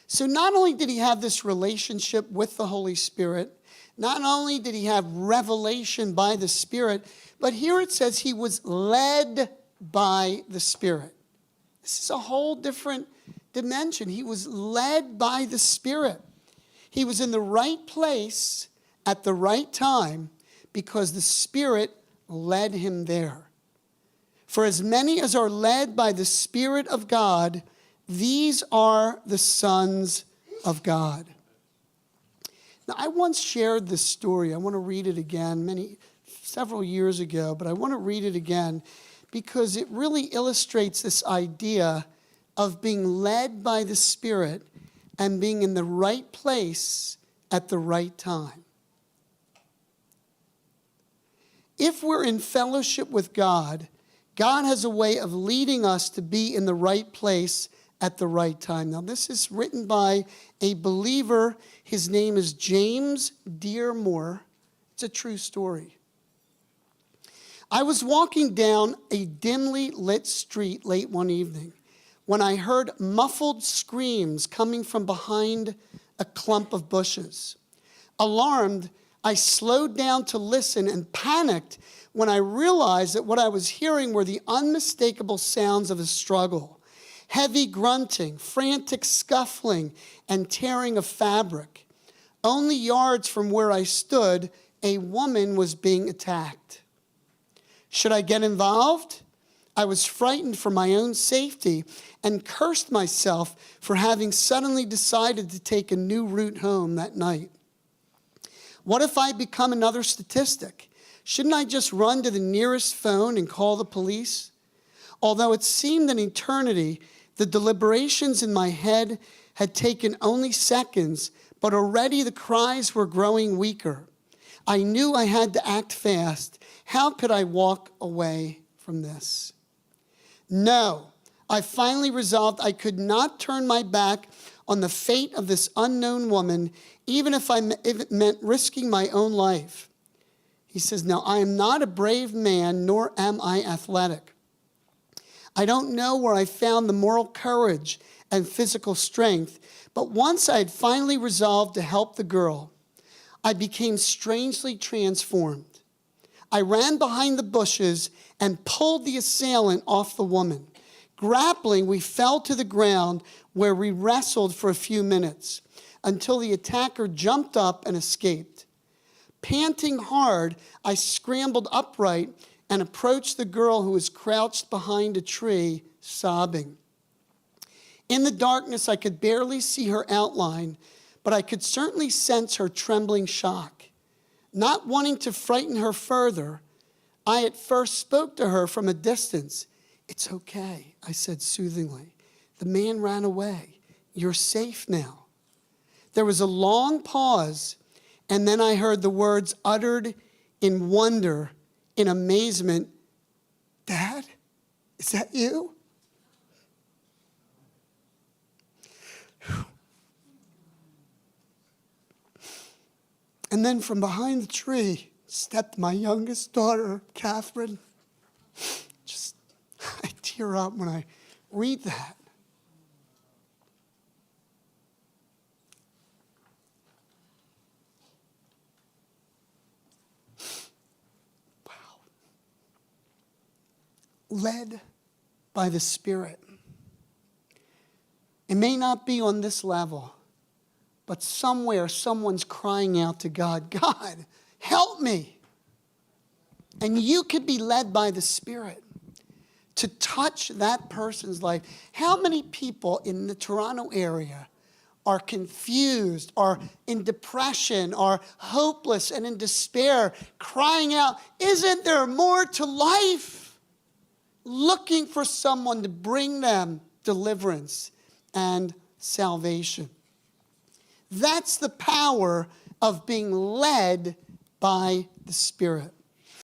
So not only did he have this relationship with the Holy Spirit, not only did he have revelation by the Spirit, but here it says he was led by the Spirit. This is a whole different dimension. He was led by the Spirit. He was in the right place at the right time because the Spirit led him there. For as many as are led by the Spirit of God, these are the sons of God. Now, I once shared this story. I want to read it again several years ago, but I want to read it again because it really illustrates this idea of being led by the Spirit and being in the right place at the right time. If we're in fellowship with God, God has a way of leading us to be in the right place at the right time. Now, this is written by a believer. His name is James Dearmore. It's a true story. I was walking down a dimly lit street late one evening when I heard muffled screams coming from behind a clump of bushes. Alarmed, I slowed down to listen and panicked when I realized that what I was hearing were the unmistakable sounds of a struggle. Heavy grunting, frantic scuffling, and tearing of fabric. Only yards from where I stood, a woman was being attacked. Should I get involved? I was frightened for my own safety and cursed myself for having suddenly decided to take a new route home that night. What if I become another statistic? Shouldn't I just run to the nearest phone and call the police? Although it seemed an eternity, the deliberations in my head had taken only seconds, but already the cries were growing weaker. I knew I had to act fast. How could I walk away from this? No, I finally resolved I could not turn my back on the fate of this unknown woman, even if it meant risking my own life. He says, now I am not a brave man, nor am I athletic. I don't know where I found the moral courage and physical strength, but once I had finally resolved to help the girl, I became strangely transformed. I ran behind the bushes and pulled the assailant off the woman. Grappling, we fell to the ground where we wrestled for a few minutes until the attacker jumped up and escaped. Panting hard, I scrambled upright and approached the girl who was crouched behind a tree, sobbing. In the darkness, I could barely see her outline, but I could certainly sense her trembling shock. Not wanting to frighten her further, I at first spoke to her from a distance. It's okay, I said soothingly. The man ran away. You're safe now. There was a long pause, and then I heard the words uttered in wonder, in amazement. Dad, is that you? And then from behind the tree stepped my youngest daughter, Catherine. I tear up when I read that. Wow. Led by the Spirit. It may not be on this level, but somewhere someone's crying out to God, God, help me. And you could be led by the Spirit to touch that person's life. How many people in the Toronto area are confused, are in depression, are hopeless and in despair, crying out, isn't there more to life? Looking for someone to bring them deliverance and salvation. That's the power of being led by the Spirit.